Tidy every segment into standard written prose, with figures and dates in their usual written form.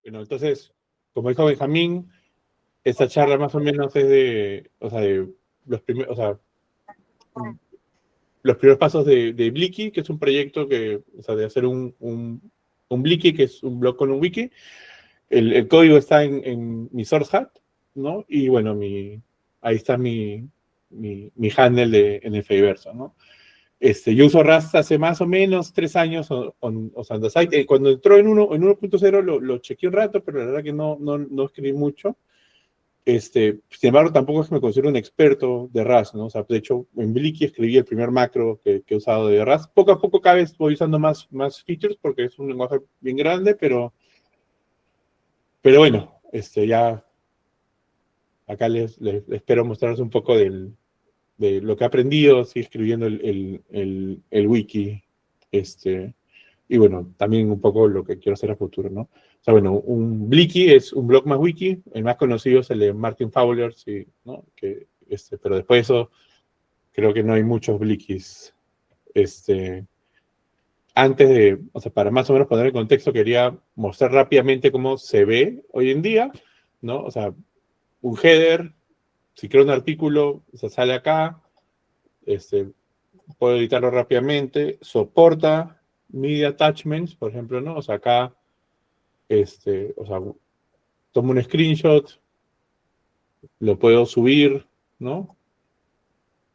Bueno, entonces, como dijo Benjamín, esta charla más o menos es de, o sea, de los primeros, o sea, los primeros pasos de Bliki, que es un proyecto que, o sea, de hacer un Bliki, que es un blog con un wiki. El código está en mi source hat, ¿no? Y bueno, ahí está mi handle en el Fediverso, ¿no? Yo uso Rust hace más o menos 3 años on the site. Cuando entró en 1.0 lo chequeé un rato, pero la verdad que no escribí mucho. Sin embargo, tampoco es que me considero un experto de Rust, ¿no? O sea, de hecho, en Bliki escribí el primer macro que he usado de Rust. Poco a poco cada vez voy usando más features porque es un lenguaje bien grande, pero bueno, ya acá les espero mostrarles un poco de lo que he aprendido, sí, escribiendo el wiki, y bueno, también un poco lo que quiero hacer a futuro, ¿no? O sea, bueno, un Bliki es un blog más wiki, el más conocido es el de Martin Fowler, sí, ¿no? Pero después de eso, creo que no hay muchos Blikis. Antes de, o sea, para más o menos poner el contexto, quería mostrar rápidamente cómo se ve hoy en día, ¿no? O sea, un header, si creo un artículo, o sea, sale acá, puedo editarlo rápidamente, soporta media attachments, por ejemplo, ¿no? O sea, acá, o sea, tomo un screenshot, lo puedo subir, ¿no?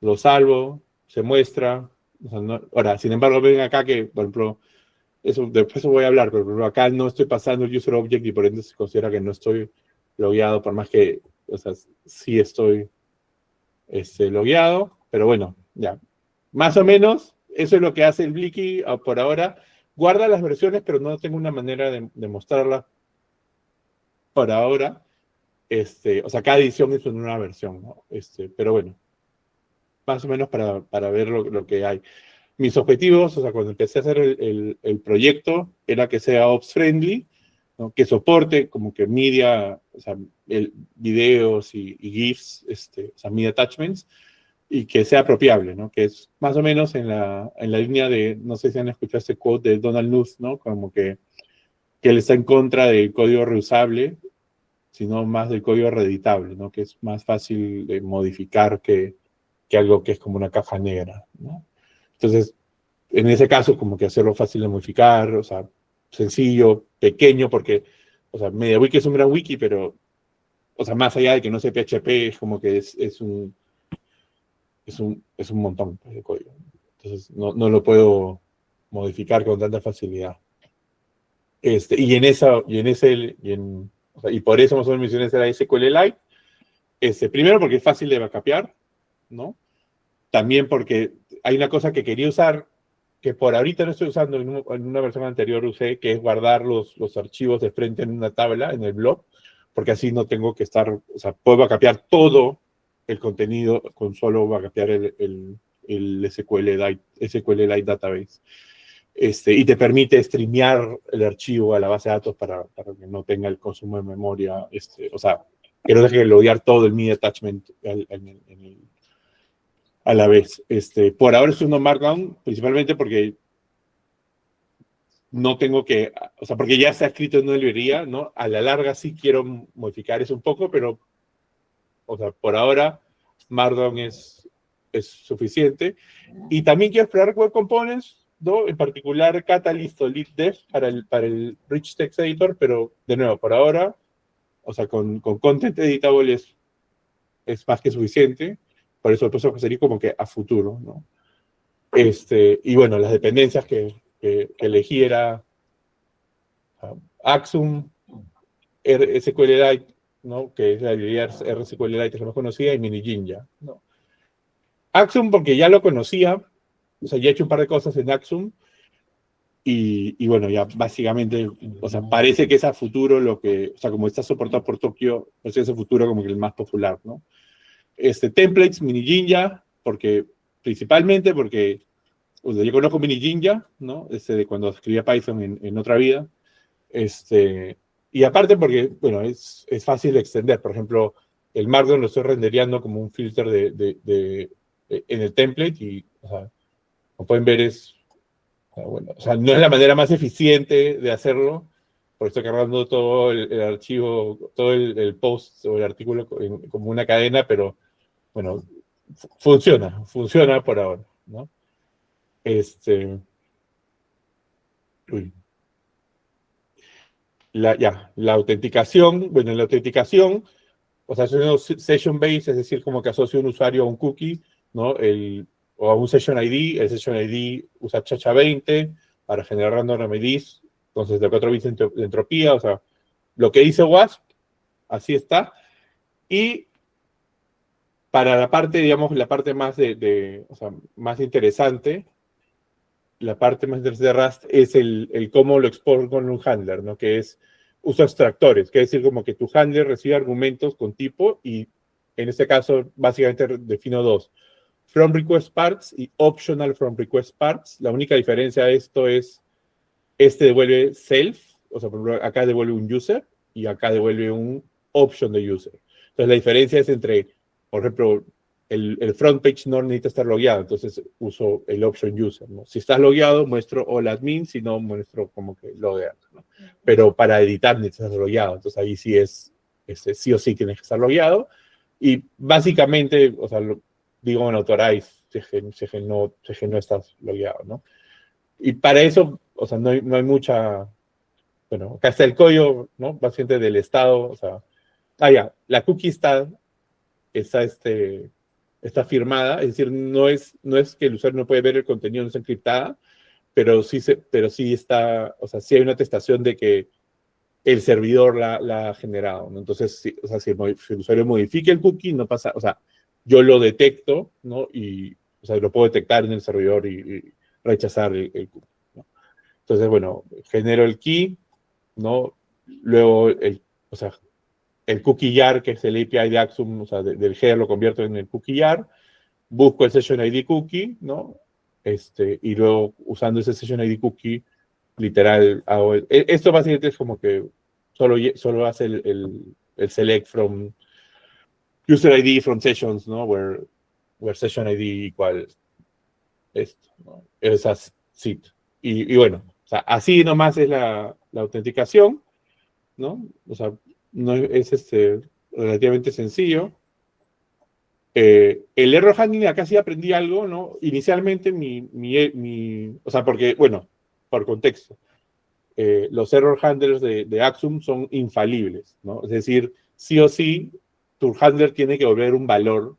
Lo salvo, se muestra. O sea, ahora, sin embargo, ven acá que, por ejemplo, eso, después voy a hablar, pero por ejemplo, acá no estoy pasando el user object y por ende se considera que no estoy logueado, por más que, o sea, sí estoy logueado, pero bueno, ya. Más o menos, eso es lo que hace el Bliki por ahora. Guarda las versiones, pero no tengo una manera de mostrarlas por ahora. O sea, cada edición es una versión, ¿no? Pero bueno, más o menos para ver lo que hay. Mis objetivos, o sea, cuando empecé a hacer el proyecto, era que sea ops friendly, ¿no? Que soporte como que media, o sea, videos y GIFs, o sea, media attachments, y que sea apropiable, ¿no? Que es más o menos en la línea de, no sé si han escuchado este quote de Donald Knuth, ¿no? Como que él está en contra del código reusable, sino más del código reeditable, ¿no? Que es más fácil de modificar que algo que es como una caja negra, ¿no? Entonces, en ese caso, como que hacerlo fácil de modificar, o sea, sencillo, pequeño, porque, o sea, MediaWiki es un gran wiki, pero, o sea, más allá de que no sea PHP, es como que es un montón de código. Entonces, no lo puedo modificar con tanta facilidad. O sea, y por eso más o menos mencioné la SQLite. Primero porque es fácil de backupear, ¿no? También porque hay una cosa que quería usar, que por ahorita no estoy usando, en una versión anterior usé, que es guardar los archivos de frente en una tabla, en el blog, porque así no tengo que estar, o sea, puedo backupear todo el contenido con solo backupear el SQLite Database. Y te permite streamear el archivo a la base de datos para que no tenga el consumo de memoria, o sea, que no deje de loguear todo el media attachment a la vez. Por ahora estoy usando Markdown, principalmente porque no tengo que, o sea, porque ya está escrito en una librería, ¿no? A la larga sí quiero modificar eso un poco, pero, o sea, por ahora Markdown es suficiente. Y también quiero explorar Web Components, ¿no? En particular Catalyst o LeetDev para el Rich Text Editor, pero de nuevo, por ahora, o sea, con Content Editable es más que suficiente. Por eso pues sería como que a futuro, ¿no? Y bueno, las dependencias que elegí era Axum, SQLite, ¿no? Que es la librería RSQLite que es la más conocida, y MiniJinja, ¿no? Axum porque ya lo conocía, o sea, ya he hecho un par de cosas en Axum, y bueno, ya básicamente, o sea, parece que es a futuro lo que, o sea, como está soportado por Tokio, pues es a futuro como que el más popular, ¿no? Templates, MiniJinja, principalmente porque, o sea, yo conozco MiniJinja, ¿no? De cuando escribía Python en otra vida, y aparte porque, bueno, es fácil de extender. Por ejemplo, el Markdown lo estoy rendereando como un filter en el template y, o sea, como pueden ver, bueno, o sea, no es la manera más eficiente de hacerlo, porque estoy cargando todo el archivo, todo el post o el artículo como una cadena, pero bueno, funciona por ahora, ¿no? Uy. La autenticación, bueno, la autenticación, o sea, es un session based, es decir, como que asocio un usuario a un cookie, ¿no? O a un session ID, el session ID usa Chacha20 para generar random IDs, entonces de 4 bits de entropía, o sea, lo que dice WASP, así está, y para la parte, digamos, la parte más o sea, más interesante, la parte más interesante de Rust es el cómo lo exporto con un handler, ¿no? Que es uso extractores, que es decir, como que tu handler recibe argumentos con tipo y en este caso básicamente defino dos, from request parts y optional from request parts. La única diferencia de esto es, este devuelve self, o sea, por ejemplo, acá devuelve un user y acá devuelve un option de user. Entonces la diferencia es entre, por ejemplo, el front page no necesita estar logueado, entonces uso el option user, ¿no? Si estás logueado, muestro all admin, si no, muestro como que logueado, ¿no? Pero para editar necesitas estar logueado, entonces ahí sí sí o sí tienes que estar logueado. Y básicamente, o sea, digo en authorize, si es que no estás logueado, ¿no? Y para eso, o sea, no hay mucha, bueno, acá está el código, ¿no? Básicamente del estado, o sea, ya, la cookie está, está firmada, es decir, no es que el usuario no puede ver el contenido, no está encriptada, pero sí está, o sea, sí hay una atestación de que el servidor la ha generado, ¿no? Entonces, sí, o sea, si el usuario modifica el cookie, no pasa, o sea, yo lo detecto, ¿no? Y, o sea, lo puedo detectar en el servidor y rechazar el cookie, ¿no? Entonces, bueno, genero el key, ¿no? Luego, o sea, el cookie jar, que es el API de Axum, o sea, del header lo convierto en el cookie jar, busco el session ID cookie, ¿no? Y luego, usando ese session ID cookie, literal, hago esto básicamente es como que solo hace el select from user ID from sessions, ¿no? Where session ID igual esto, ¿no? Es así. Y bueno, o sea, así nomás es la autenticación, ¿no? O sea, no es relativamente sencillo. El error handling, acá sí aprendí algo, ¿no? Inicialmente o sea, porque, bueno, por contexto, los error handlers de Axum son infalibles, ¿no? Es decir, sí o sí, tu handler tiene que volver un valor,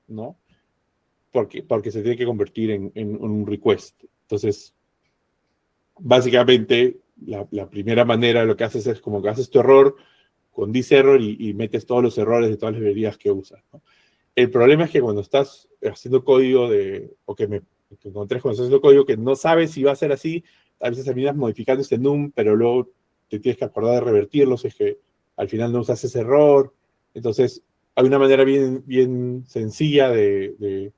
¿no? Porque se tiene que convertir en un request. Entonces, básicamente, la primera manera lo que haces es como que haces tu error con this error y metes todos los errores de todas las librerías que usas, ¿no? El problema es que cuando estás haciendo código o que encontré cuando estás haciendo código que no sabes si va a ser así, a veces terminas modificando este num, pero luego te tienes que acordar de revertirlo, si es que al final no usas ese error. Entonces, hay una manera bien sencilla de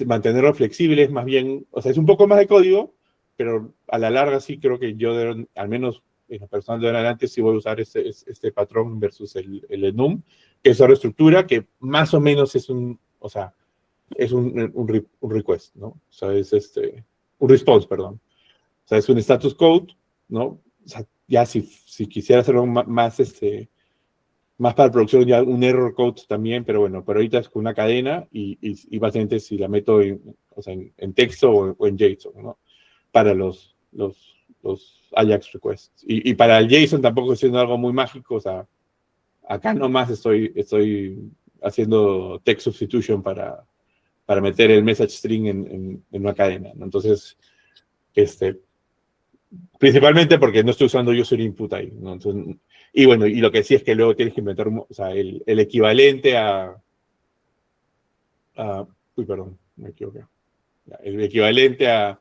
mantenerlo flexible, es más bien, o sea, es un poco más de código, pero a la larga sí creo que yo, al menos en lo personal de adelante, sí voy a usar este patrón versus el enum, que es otra estructura que más o menos es o sea, es un request, ¿no? O sea, es un response, perdón. O sea, es un status code, ¿no? O sea, ya si quisiera hacerlo más para producción, ya un error code también, pero bueno, pero ahorita es con una cadena y básicamente si la meto o sea, en texto o en JSON, ¿no? Para los Ajax requests. Y para el JSON tampoco estoy haciendo algo muy mágico, o sea, acá nomás estoy haciendo text substitution para meter el message string en una cadena, ¿no? Entonces, principalmente porque no estoy usando user input ahí, ¿no? Entonces, y bueno, y lo que sí es que luego tienes que inventar, o sea, el equivalente uy, perdón, me equivoqué. El equivalente a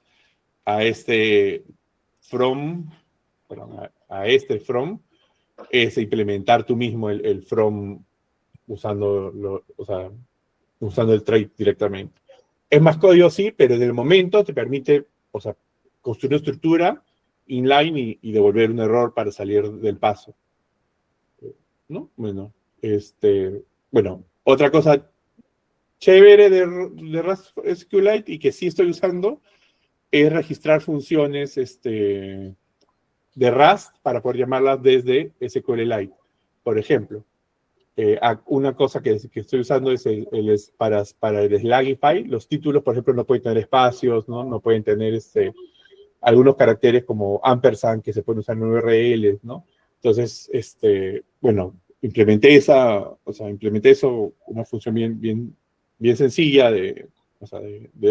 este from, perdón, a este from, es implementar tú mismo el from o sea, usando el trait directamente. Es más código, sí, pero en el momento te permite, o sea, construir una estructura inline y devolver un error para salir del paso, ¿no? Bueno, bueno, otra cosa chévere de Rust SQLite y que sí estoy usando es registrar funciones, de Rust para poder llamarlas desde SQLite. Por ejemplo, una cosa que estoy usando es para el Slagify. Los títulos, por ejemplo, no pueden tener espacios, no pueden tener algunos caracteres como ampersand que se pueden usar en URLs, ¿no? Entonces, bueno, implementé eso, una función bien sencilla de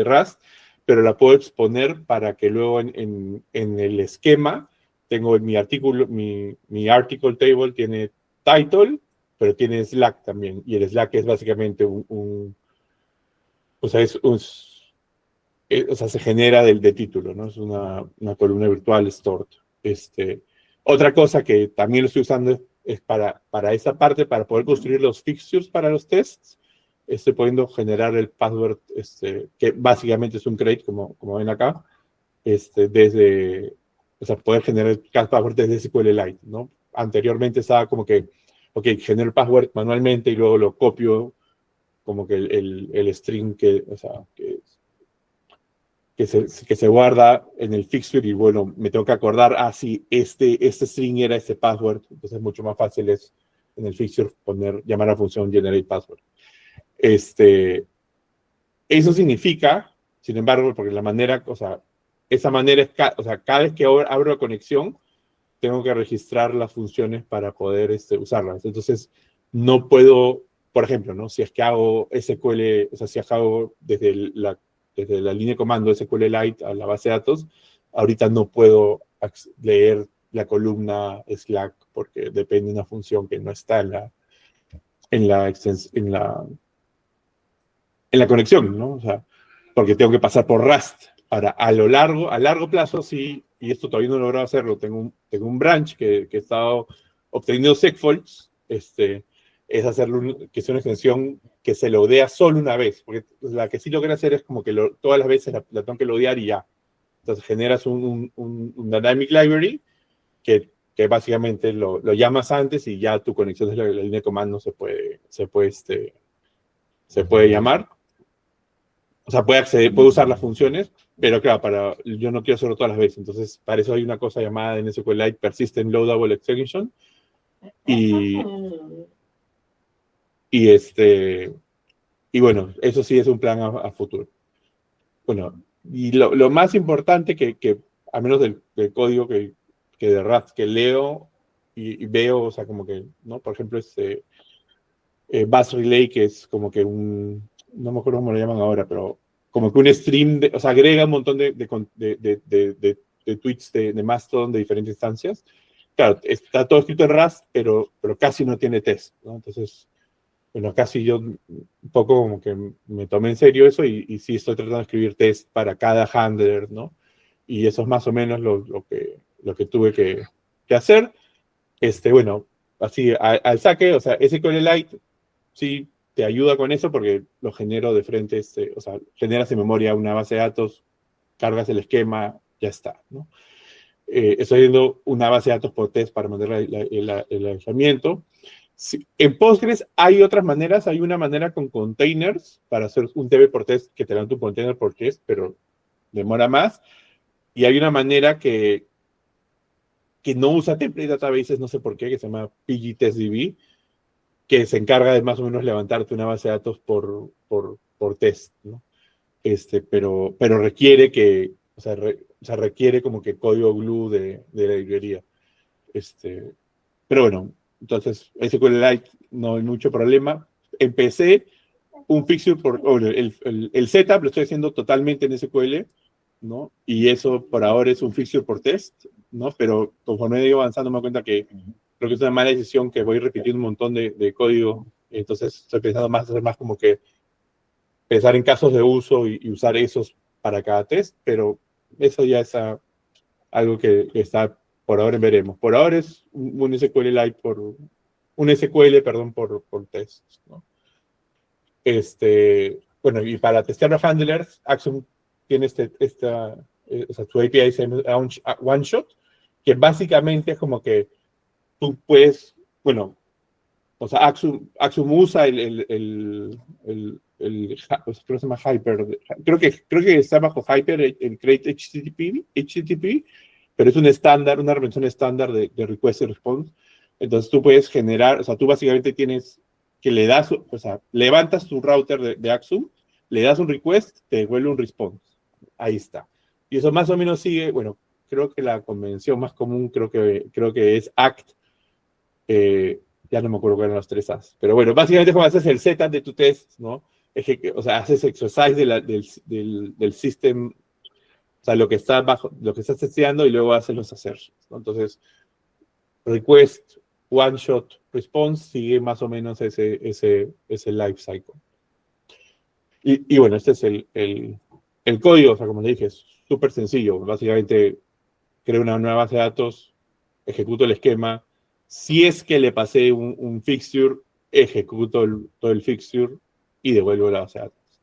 Rust, pero la puedo exponer para que luego en el esquema tengo mi artículo, mi article table tiene title, pero tiene Slack también, y el Slack es básicamente o sea, se genera de título, ¿no? Es una columna virtual stored. Otra cosa que también lo estoy usando es para esa parte, para poder construir los fixtures para los tests, estoy pudiendo generar el password, que básicamente es un crate, como ven acá, o sea, poder generar el password desde SQLite, ¿no? Anteriormente estaba como que, ok, genero el password manualmente y luego lo copio como que el string o sea, que se guarda en el fixture y bueno, me tengo que acordar, sí, este string era este password, entonces mucho más fácil es en el fixture llamar a la función generate password. Eso significa, sin embargo, porque la manera, o sea, esa manera es, o sea, cada vez que abro la conexión, tengo que registrar las funciones para poder usarlas. Entonces, no puedo, por ejemplo, ¿no? Si es que hago SQL, o sea, si hago desde la línea de comando SQLite a la base de datos, ahorita no puedo leer la columna Slack porque depende de una función que no está en la conexión, ¿no? O sea, porque tengo que pasar por Rust para a largo plazo, sí, y esto todavía no he logrado hacerlo, tengo un branch que he estado obteniendo segfaults, es hacerlo, que sea una extensión que se loadea solo una vez, porque la que sí logré hacer es como que todas las veces la tengo que loadear y ya. Entonces generas un dynamic library que básicamente lo llamas antes y ya tu conexión desde la línea de comando se puede llamar. O sea, puede usar las funciones, pero claro, yo no quiero hacerlo todas las veces. Entonces, para eso hay una cosa llamada en SQLite Persistent Loadable Execution. Y bueno, eso sí es un plan a futuro. Bueno, y lo más importante que a menos del código que de Rust que leo y veo, o sea, como que, ¿no? Por ejemplo, Bus Relay, que es como que no me acuerdo cómo lo llaman ahora, pero como que un stream, o sea, agrega un montón de tweets de Mastodon de diferentes instancias. Claro, está todo escrito en Rust, pero casi no tiene test, ¿no? Entonces, bueno, casi yo un poco como que me tomé en serio eso y sí estoy tratando de escribir test para cada handler, ¿no? Y eso es más o menos lo que tuve que hacer. Bueno, así al saque, o sea, SQLite sí te ayuda con eso porque lo genero de frente, o sea, generas en memoria una base de datos, cargas el esquema, ya está, ¿no? Estoy viendo una base de datos por test para mandar el aislamiento. Sí, en Postgres hay otras maneras, hay una manera con containers para hacer un DB por test que te levanta un container por test, pero demora más. Y hay una manera que no usa template databases, no sé por qué, que se llama pgtestdb, que se encarga de más o menos levantarte una base de datos por test, ¿no? Pero requiere o sea, requiere como que código glue de la librería. Pero bueno, entonces SQLite no hay mucho problema. Empecé un fixture el setup lo estoy haciendo totalmente en SQL, ¿no? Y eso por ahora es un fixture por test, ¿no? Pero conforme he ido avanzando me doy cuenta que creo que es una mala decisión que voy repitiendo un montón de código. Entonces estoy pensando hacer más como que pensar en casos de uso y usar esos para cada test, pero eso ya es algo que está por ahora veremos. Por ahora es un SQLite un SQL, perdón, por test, ¿no? Bueno, y para testear los handlers, Axiom tiene o sea, tu API se llama OneShot, que básicamente es como que tú puedes, bueno, o sea, Axiom usa creo que se llama Hyper, creo que está bajo Hyper, el Create HTTP, pero es un estándar, una representación estándar de request y response. Entonces tú puedes generar, o sea, tú básicamente tienes que le das, o sea, levantas tu router de Axum, le das un request, te devuelve un response. Ahí está. Y eso más o menos sigue, bueno, creo que la convención más común creo que es ACT. Ya no me acuerdo cuáles eran los 3 As. Pero bueno, básicamente como haces el setup de tu test, ¿no? O sea, haces exercise del system, o sea, lo que estás testeando y luego haces los assertions, ¿no? Entonces, request, one shot, response, sigue más o menos ese life cycle. Y bueno, este es el código, o sea, como le dije, es súper sencillo. Básicamente, creo una nueva base de datos, ejecuto el esquema. Si es que le pasé un fixture, ejecuto todo el fixture y devuelvo la base de datos.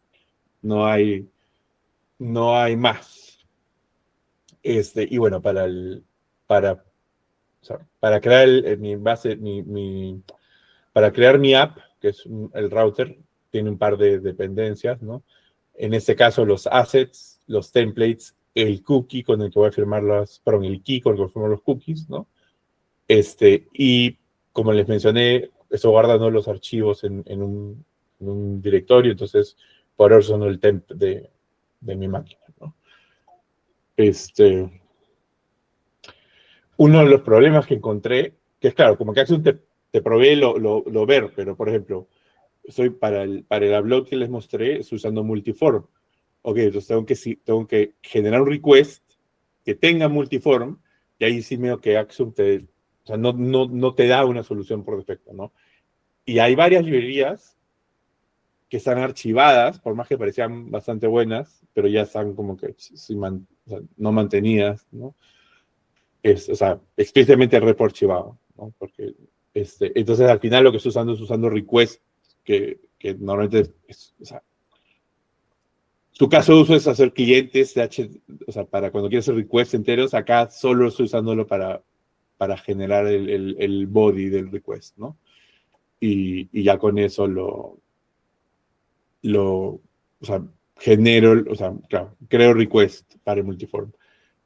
No hay más. Y bueno, para, o sea, para crear para crear mi app, que es el router, tiene un par de dependencias, ¿no? En este caso, los assets, los templates, el cookie con el que voy a firmar el key con el que voy a firmar los cookies, ¿no? Y como les mencioné, eso guarda, ¿no?, los archivos en un directorio, entonces por eso son el temp de mi máquina, ¿no? Uno de los problemas que encontré, que es claro, como que Axiom te provee lo ver, pero por ejemplo, para el upload que les mostré, estoy usando multiform. Ok, entonces tengo que generar un request que tenga multiform, y ahí sí veo que Axiom o sea, no te da una solución por defecto, ¿no? Y hay varias librerías que están archivadas, por más que parecían bastante buenas, pero ya están como que o sea, no mantenidas, ¿no? O sea, explícitamente repo archivado, ¿no? Porque, entonces al final lo que estoy usando es usando request, que normalmente o sea, su caso de uso es hacer clientes o sea, para cuando quieres hacer requests enteros, acá solo estoy usándolo para generar el body del request, ¿no? Y ya con eso o sea, o sea, claro, creo request para el multiform.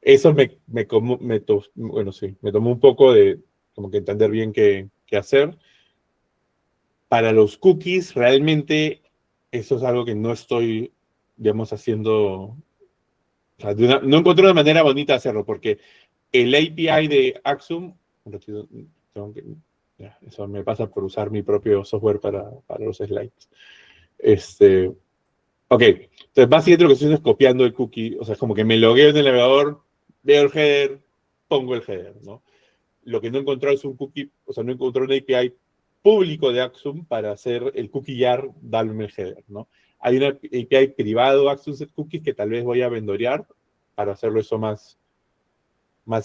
Eso bueno, sí, me tomó un poco de como que entender bien qué hacer. Para los cookies, realmente eso es algo que no estoy, digamos, haciendo, o sea, no encontré una manera bonita de hacerlo, porque el API de Axum, eso me pasa por usar mi propio software para los slides. Ok, entonces básicamente lo que estoy haciendo es copiando el cookie, o sea, es como que me logueo en el navegador, veo el header, pongo el header, ¿no? Lo que no he encontrado es un cookie, o sea, no encontré un API público de Axum para hacer el cookie jar, darme el header, ¿no? Hay una API privado Axum Set Cookies que tal vez voy a vendorear para hacerlo eso más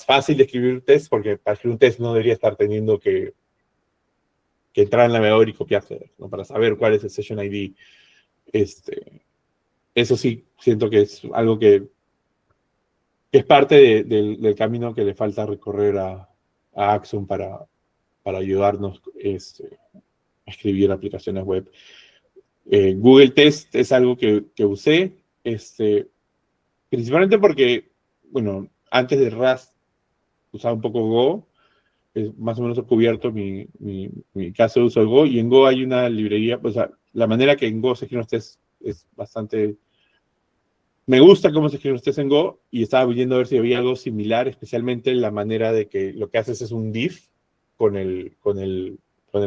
fácil de escribir test, porque para escribir un test no debería estar teniendo que entrar al navegador y copiar headers, ¿no? Para saber cuál es el session ID. Eso sí, siento que es algo que es parte del camino que le falta recorrer a Axum para ayudarnos a escribir aplicaciones web. Google Test es algo que usé, principalmente porque, bueno, antes de Rust usaba un poco Go, más o menos he cubierto mi caso de uso de Go, y en Go hay una librería, o sea, la manera que en Go se escriben los tests es bastante... Me gusta cómo se escriben los tests en Go, y estaba viendo a ver si había algo similar, especialmente la manera de que lo que haces es un div con el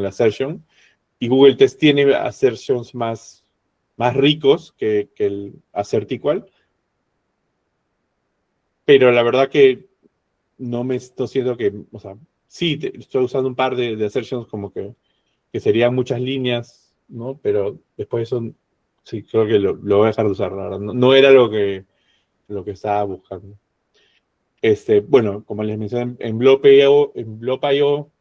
assertion, y Google Test tiene assertions más ricos que el assert equal, pero la verdad que no siento que, o sea, sí, estoy usando un par de assertions como que serían muchas líneas, ¿no? Pero después eso, sí, creo que lo voy a dejar de usar, la verdad. No era lo que estaba buscando. Bueno, como les mencioné, en Blob.io,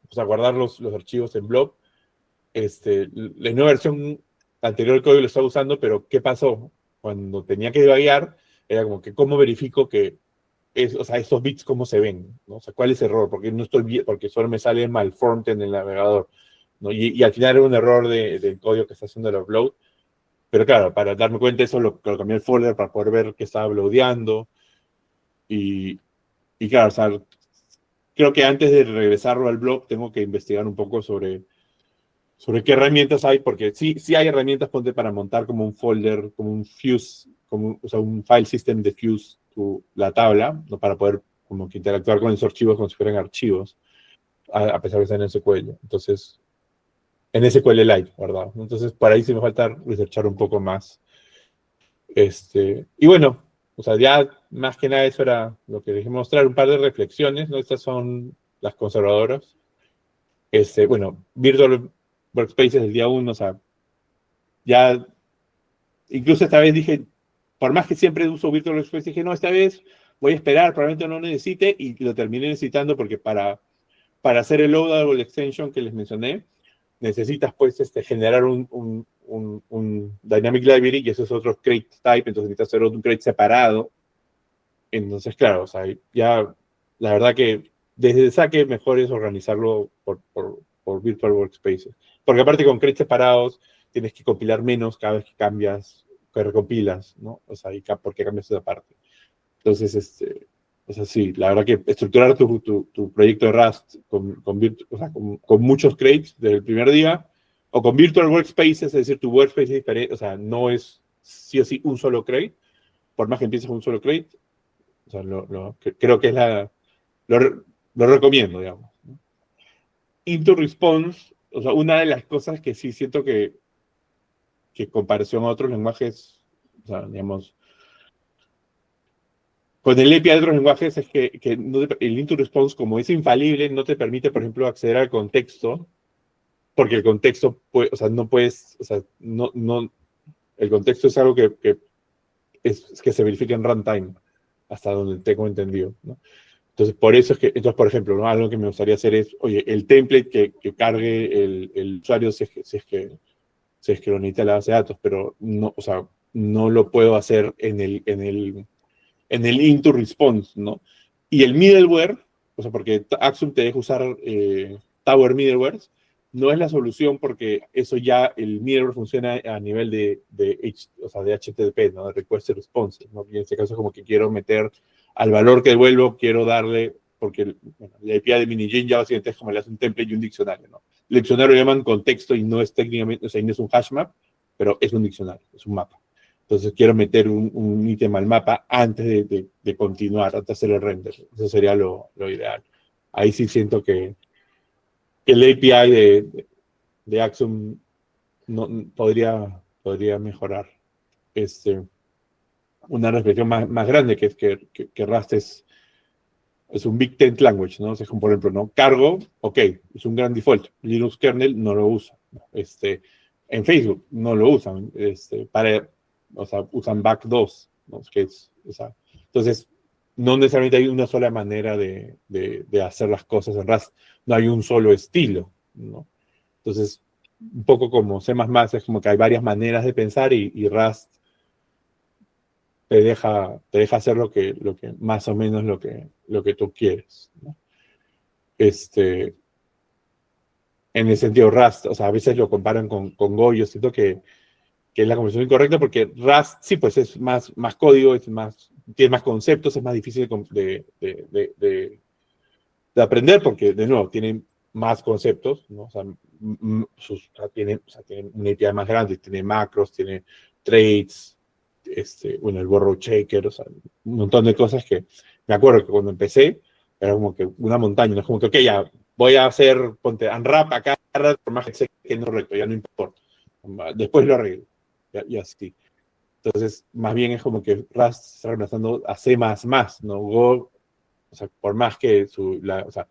pues a guardar los archivos en Blob. La nueva versión anterior del código lo estaba usando, pero ¿qué pasó? Cuando tenía que debuguear, era como que, ¿cómo verifico que o sea, esos bits cómo se ven? ¿No? O sea, ¿cuál es el error? Porque solo me sale malformed en el navegador, ¿no? Y al final era un error del código que está haciendo el upload. Pero claro, para darme cuenta de eso, lo cambié el folder para poder ver que estaba uploadeando. Y y claro, o sea, creo que antes de regresarlo al blog tengo que investigar un poco sobre qué herramientas hay, porque sí hay herramientas, ponte para montar como un folder, como un Fuse, o sea, un file system de Fuse, la tabla, ¿no? Para poder como que interactuar con esos archivos como si fueran archivos, a pesar de estar en SQL. Entonces, en SQLite, ¿verdad? Entonces, por ahí sí me falta researchar un poco más. Y bueno, o sea, ya más que nada eso era lo que dejé mostrar, un par de reflexiones, ¿no? Estas son las conservadoras. Bueno, Virtual Workspaces del día uno, o sea, ya, incluso esta vez dije, por más que siempre uso Virtual Workspace, dije, no, esta vez voy a esperar, probablemente no lo necesite, y lo terminé necesitando porque para hacer el loadable extension que les mencioné, necesitas pues generar un Dynamic Library, y eso es otro crate type, entonces necesitas hacer un crate separado. Entonces, claro, o sea, ya la verdad que desde el saque mejor es organizarlo por Virtual Workspaces. Porque aparte con crates separados tienes que compilar menos cada vez que cambias, que recompilas, ¿no? O sea, porque cambias esa parte. Entonces, o sea, sí, la verdad que estructurar tu proyecto de Rust o sea, con muchos crates desde el primer día, o con Virtual Workspaces, es decir, tu workspace es diferente, o sea, no es sí o sí un solo crate, por más que empieces con un solo crate, o sea, creo que es lo, lo recomiendo, digamos. Into Response, o sea, una de las cosas que sí siento que comparación a otros lenguajes, o sea, digamos, con el API de otros lenguajes es que el Into Response, como es infalible, no te permite, por ejemplo, acceder al contexto, porque el contexto, o sea, no puedes, o sea, el contexto es algo que se verifica en runtime, hasta donde tengo entendido, ¿no? Entonces, por eso es que, entonces, por ejemplo, ¿no? Algo que me gustaría hacer es, oye, el template que cargue el usuario si es que lo necesita la base de datos, pero no, o sea, no lo puedo hacer en el into response, ¿no? Y el middleware, o sea, porque Axum te deja usar Tower Middleware, no es la solución porque eso ya, el middleware funciona a nivel o sea, de HTTP, ¿no? De request response, ¿no? Y en este caso como que quiero meter al valor que devuelvo, quiero darle, porque bueno, la API de Minigene ya básicamente es como le hace un template y un diccionario, ¿no? El diccionario lo llaman contexto y no es técnicamente, o sea, no es un hash map, pero es un diccionario, es un mapa. Entonces quiero meter un ítem al mapa antes de continuar, antes de hacer el render. Eso sería lo ideal. Ahí sí siento que el API de Axum no, podría mejorar. Una reflexión más grande que es que Rust es un Big Tent Language, ¿no? O sea, como por ejemplo, ¿no? Cargo, ok, es un gran default. Linux kernel no lo usa. En Facebook no lo usan. O sea, usan back 2, ¿no? O sea, entonces, no necesariamente hay una sola manera de hacer las cosas en Rust. No hay un solo estilo, ¿no? Entonces, un poco como C++, es como que hay varias maneras de pensar y Rust te deja hacer lo que más o menos lo que tú quieres, ¿no? Este, en el sentido Rust, o sea, a veces lo comparan con Go, yo siento que es la conversación incorrecta porque Rust, sí, pues es más código, tiene más conceptos, es más difícil de aprender porque, de nuevo, tiene más conceptos, ¿no? O sea, tiene una API más grande, tiene macros, tiene traits, bueno, el borrow checker, o sea, un montón de cosas que me acuerdo que cuando empecé era como que una montaña, no es como que, ok, ya voy a hacer, ponte, unwrap acá, por más que sé que no es correcto, ya no importa. Después lo arreglo, y así. Entonces, más bien es como que Rust está reemplazando a C++, ¿no? Go, o sea, o sea,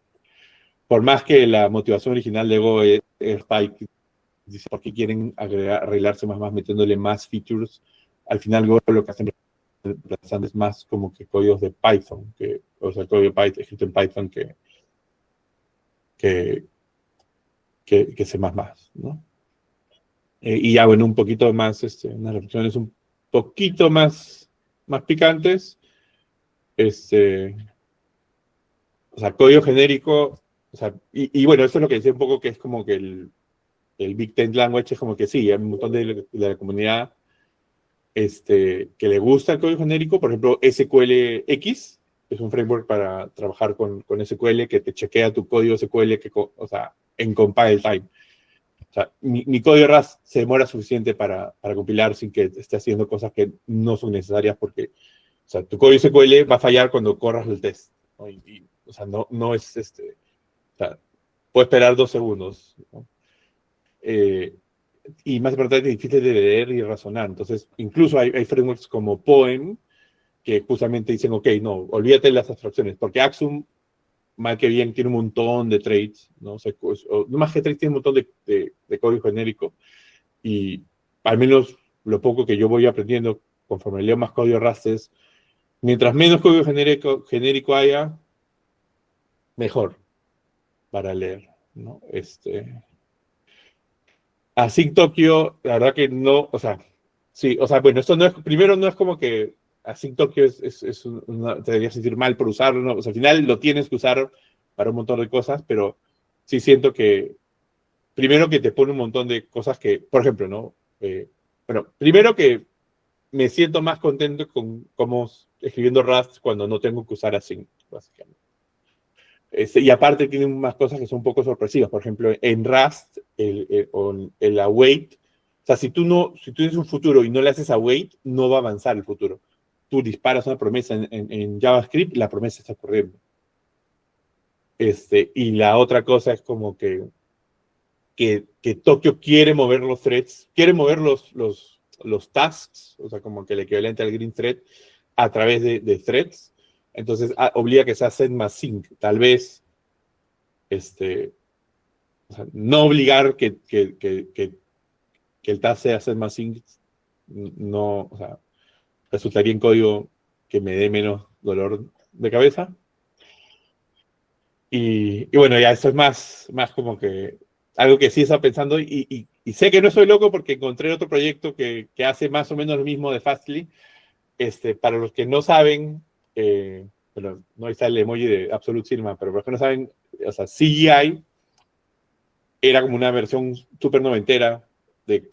por más que la motivación original de Go es Python, dice porque quieren arreglarse más metiéndole más features, al final Go lo que hacen reemplazando es más como que códigos de Python, o sea, código de Python, escrito en Python que, que C++, ¿no? Y ya, bueno, un poquito más, unas reflexiones un poquito más picantes. O sea, código genérico, o sea, y bueno, eso es lo que decía un poco que es como que el Big Tent Language es como que sí, hay un montón de la comunidad que le gusta el código genérico, por ejemplo, SQLX, es un framework para trabajar con SQL que te chequea tu código SQL o sea, en compile time. O sea, mi código Rust se demora suficiente para compilar sin que esté haciendo cosas que no son necesarias porque, o sea, tu código SQL va a fallar cuando corras el test, ¿no? O sea, no es o sea, puede esperar 2 segundos, ¿no? Y más importante, es difícil de leer y razonar. Entonces, incluso hay frameworks como Poem que justamente dicen, ok, no, olvídate de las abstracciones, porque Axum, mal que bien, tiene un montón de traits, ¿no? O sea, no más que traits, tiene un montón de código genérico, y al menos lo poco que yo voy aprendiendo conforme leo más código Rust es, mientras menos código genérico haya, mejor para leer, ¿no? Así Tokio, la verdad que no, o sea, sí, o sea, bueno, esto no es, primero no es como que Async Tokio te deberías sentir mal por usarlo, ¿no? O sea, al final lo tienes que usar para un montón de cosas, pero sí siento que, primero que te pone un montón de cosas que, por ejemplo, ¿no? Bueno, primero que me siento más contento con cómo escribiendo Rust cuando no tengo que usar Async, básicamente. Y aparte tienen más cosas que son un poco sorpresivas. Por ejemplo, en Rust, el await, o sea, si tú tienes un futuro y no le haces await, no va a avanzar el futuro. Tú disparas una promesa en JavaScript, la promesa está corriendo. Y la otra cosa es como que Tokio quiere mover los threads, quiere mover los tasks, o sea, como que el equivalente al green thread, a través de threads. Entonces, obliga que sea send más sync. Tal vez, o sea, no obligar que el task sea send más sync, no, o sea, resultaría en código que me dé menos dolor de cabeza. Y bueno, ya eso es más como que algo que sí estaba pensando y sé que no soy loco porque encontré otro proyecto que hace más o menos lo mismo de Fastly. Para los que no saben, bueno, no está el emoji de Absolute Cinema, pero para los que no saben, o sea, CGI era como una versión súper noventera de,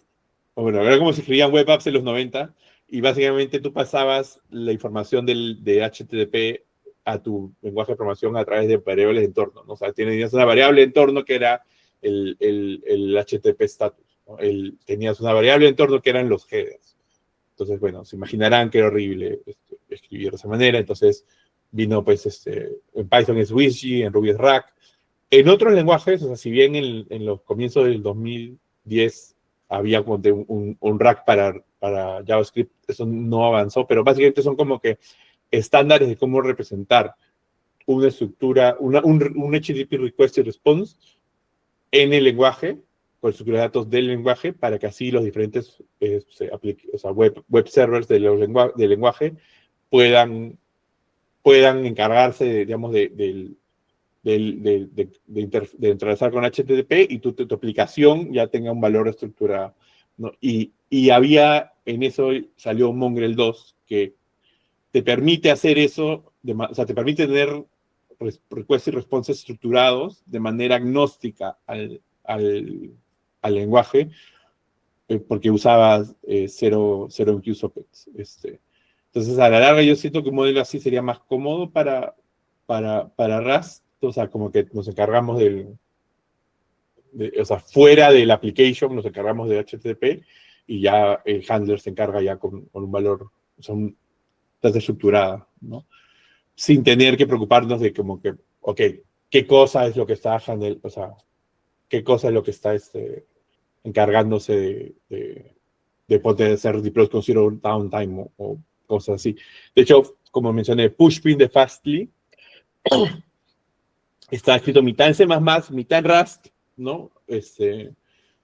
bueno, era como si escribían web apps en los 90 y básicamente tú pasabas la información de HTTP a tu lenguaje de programación a través de variables de entorno, ¿no? O sea, tenías una variable de entorno que era el HTTP status, ¿no? Tenías una variable de entorno que eran los headers. Entonces, bueno, se imaginarán que era horrible escribir de esa manera. Entonces, vino, pues, en Python es Wishy, en Ruby es Rack. En otros lenguajes, o sea, si bien en los comienzos del 2010 había como un rack para JavaScript, eso no avanzó, pero básicamente son como que estándares de cómo representar una estructura, un HTTP request y response en el lenguaje, con estructura de datos del lenguaje, para que así los diferentes o sea, web servers del lenguaje puedan encargarse, digamos, de entrelazar con HTTP y tu tu ya tenga un valor estructurado, ¿no? Y había, en eso salió Mongrel 2, que te permite hacer eso, o sea, te permite tener requests y responses estructurados de manera agnóstica al lenguaje, porque usaba cero MQ sockets. Entonces, a la larga, yo siento que un modelo así sería más cómodo para Rust, o sea, como que nos encargamos o sea, fuera del application, nos encargamos de HTTP y ya el handler se encarga ya con un valor, o sea, está estructurada, ¿no? Sin tener que preocuparnos de como que, ok, ¿qué cosa es lo que está handle, o sea, qué cosa es lo que está encargándose de poder hacer deploys con zero downtime o cosas así? De hecho, como mencioné, Pushpin de Fastly está escrito mitad en C++, mitad en Rust, ¿no?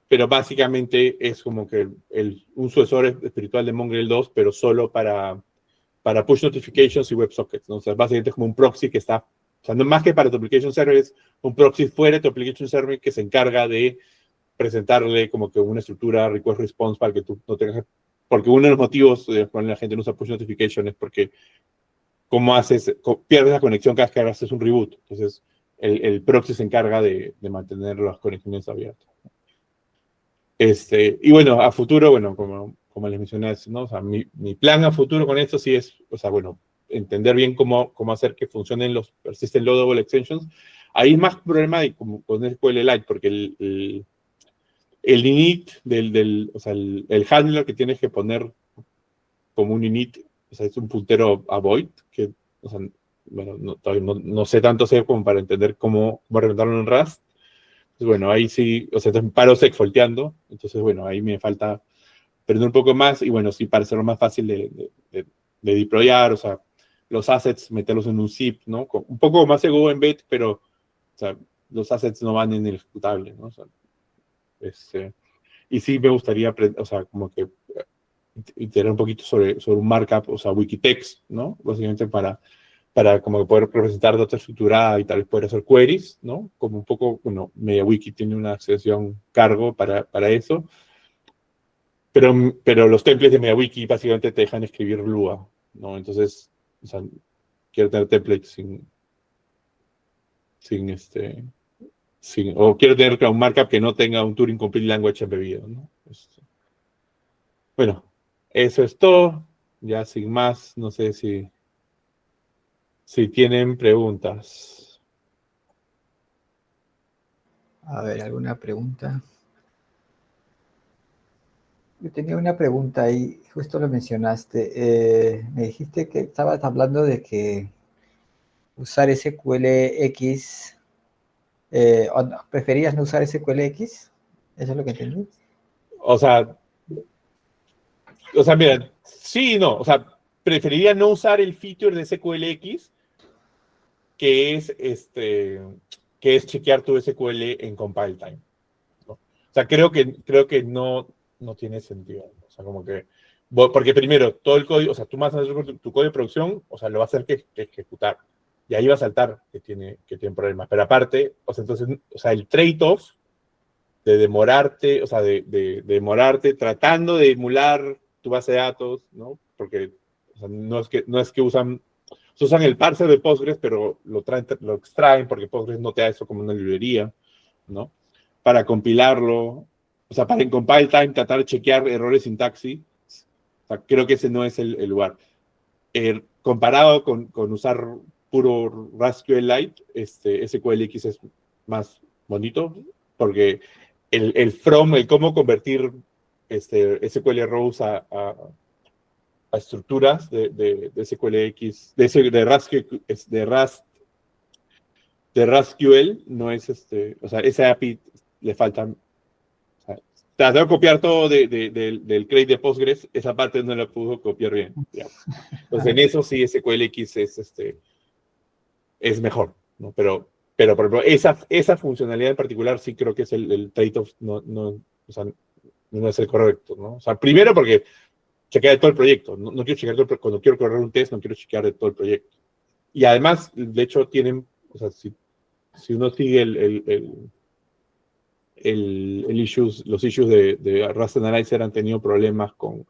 Pero básicamente es como que un sucesor espiritual de Mongrel 2, pero solo para push notifications y WebSockets, ¿no? O sea, básicamente es como un proxy que está, o sea, no más que para tu application server, es un proxy fuera de tu application server que se encarga de presentarle como que una estructura request response para que tú no tengas, porque uno de los motivos de por la gente no usa push notification es porque cómo haces, pierdes la conexión cada vez que haces un reboot. Entonces, el proxy se encarga de mantener las conexiones abiertas. Y bueno, a futuro, bueno, como les mencioné, ¿no? O sea, mi plan a futuro con esto sí es, o sea, bueno, entender bien cómo hacer que funcionen los persistent loadable extensions. Ahí es más problema como con SQLite, porque el init o sea, el handler que tienes que poner como un init, o sea, es un puntero a void, que, o sea, bueno, todavía no sé tanto como para entender cómo representarlo en Rust. Entonces, bueno, ahí sí, o sea, entonces paro sexfolteando, entonces, bueno, ahí me falta aprender un poco más, y bueno, sí, para hacerlo más fácil de deployar, o sea, los assets, meterlos en un zip, ¿no? Un poco más seguro en Embed, pero, o sea, los assets no van en el ejecutable, ¿no? O sea, y sí me gustaría aprender, o sea, como que iterar un poquito sobre un markup, o sea, Wikitext, ¿no? Básicamente para como que poder representar data estructurada y tal vez poder hacer queries, ¿no? Como un poco, bueno, MediaWiki tiene una extensión cargo para eso, pero los templates de MediaWiki básicamente te dejan escribir Lua, ¿no? Entonces, o sea, quiero tener templates o quiero tener un markup que no tenga un Turing Complete Language embebido, ¿no? Bueno, eso es todo. Ya sin más, no sé si tienen preguntas. A ver, ¿alguna pregunta? Yo tenía una pregunta ahí, justo lo mencionaste. Me dijiste que estabas hablando de que usar SQLX, o no, ¿preferías no usar SQLX? ¿Eso es lo que entendí? O sea, mira, sí y no. O sea, preferiría no usar el feature de SQLX que es chequear tu SQL en compile time, ¿no? O sea, creo que no tiene sentido. O sea, como que, porque primero, todo el código, o sea, tú vas a hacer tu código de producción, o sea, lo va a hacer que ejecutar. Y ahí va a saltar que tiene problemas. Pero aparte, o sea, entonces, o sea, el trade-off de demorarte, o sea, de demorarte tratando de emular tu base de datos, ¿no? Porque, o sea, no es que usan el parser de Postgres, pero lo extraen porque Postgres no te da eso como una librería, ¿no? Para compilarlo, o sea, para en compile time tratar de chequear errores sintaxis, o sea, creo que ese no es el lugar. Comparado con usar puro SQLite, SQLX es más bonito, porque el cómo convertir SQL rows a estructuras de SQLX, de RustQL, no es o sea, ese API le faltan. O sea, trató de copiar todo del crate de Postgres, esa parte no la pudo copiar bien, digamos. Entonces, en eso sí, SQLX es mejor, ¿no? Pero por ejemplo, esa funcionalidad en particular sí creo que es el trade-off, o sea, no es el correcto, ¿no? O sea, primero porque chequea de todo el proyecto, no quiero chequear cuando quiero correr un test, no quiero chequear de todo el proyecto. Y además, de hecho, tienen, o sea, si uno sigue los issues de Rust Analyzer han tenido problemas con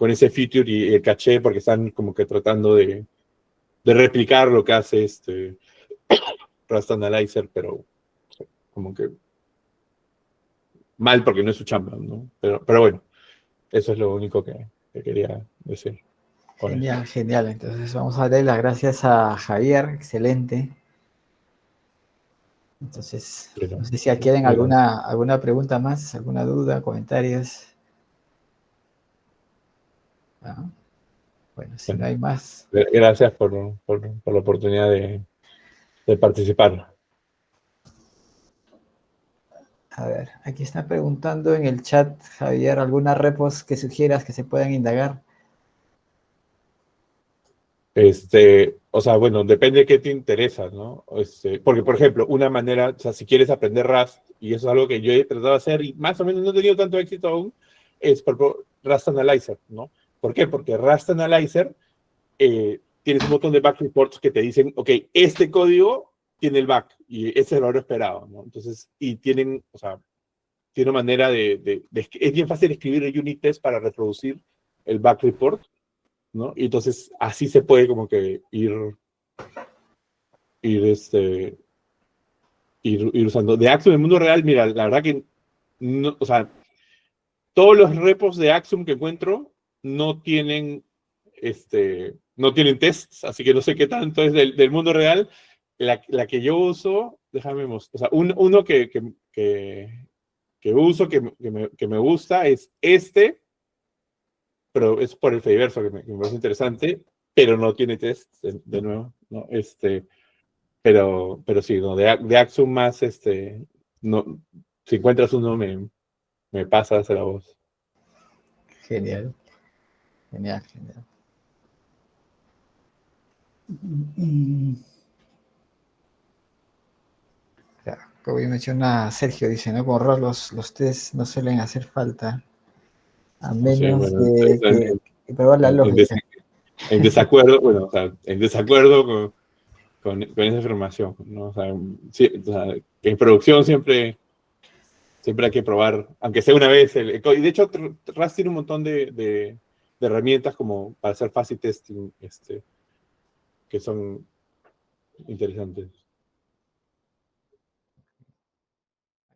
ese feature y el caché porque están como que tratando de replicar lo que hace Rust Analyzer, pero como que mal porque no es su chamba, ¿no? Pero bueno, eso es lo único que quería decir. Genial, genial. Entonces vamos a darle las gracias a Javier, excelente. Entonces, Pero, no sé si quieren alguna pregunta más, alguna duda, comentarios. ¿No? Bueno, si no hay más. Gracias por la oportunidad de participar. A ver, aquí está preguntando en el chat, Javier, algunas repos que sugieras que se puedan indagar. O sea, bueno, depende de qué te interesa, ¿no? Porque, por ejemplo, una manera, o sea, si quieres aprender Rust, y eso es algo que yo he tratado de hacer y más o menos no he tenido tanto éxito aún, es por ejemplo, Rust Analyzer, ¿no? ¿Por qué? Porque Rust Analyzer tienes un montón de back reports que te dicen, ok, este código tiene el back y ese es el valor esperado, ¿no? Entonces, y tienen, o sea, tiene una manera es bien fácil escribir unit test para reproducir el back report, ¿no? Y entonces así se puede como que ir usando. De Axiom en el mundo real, mira, la verdad que, no, o sea, todos los repos de Axiom que encuentro no tienen, no tienen tests, así que no sé qué tanto es del mundo real. La que yo uso, déjame mostrar, o sea, uno que uso, que me gusta, es este, pero es por el Fediverso que me parece interesante, pero no tiene test, de nuevo, ¿no? Pero sí, no, de Axum más, no, si encuentras uno, me pasas la voz. Genial, genial, genial. Mm. Ya, como menciona Sergio, dice, ¿no? Como error, los test no suelen hacer falta, a O sea, menos bueno, de que probar la en, en des- lógica. en desacuerdo, bueno, o sea, en desacuerdo con esa afirmación, ¿no? O sea, sí, o sea, en producción siempre hay que probar, aunque sea una vez. Y de hecho, Rust tiene un montón de herramientas como para hacer fácil testing, que son interesantes.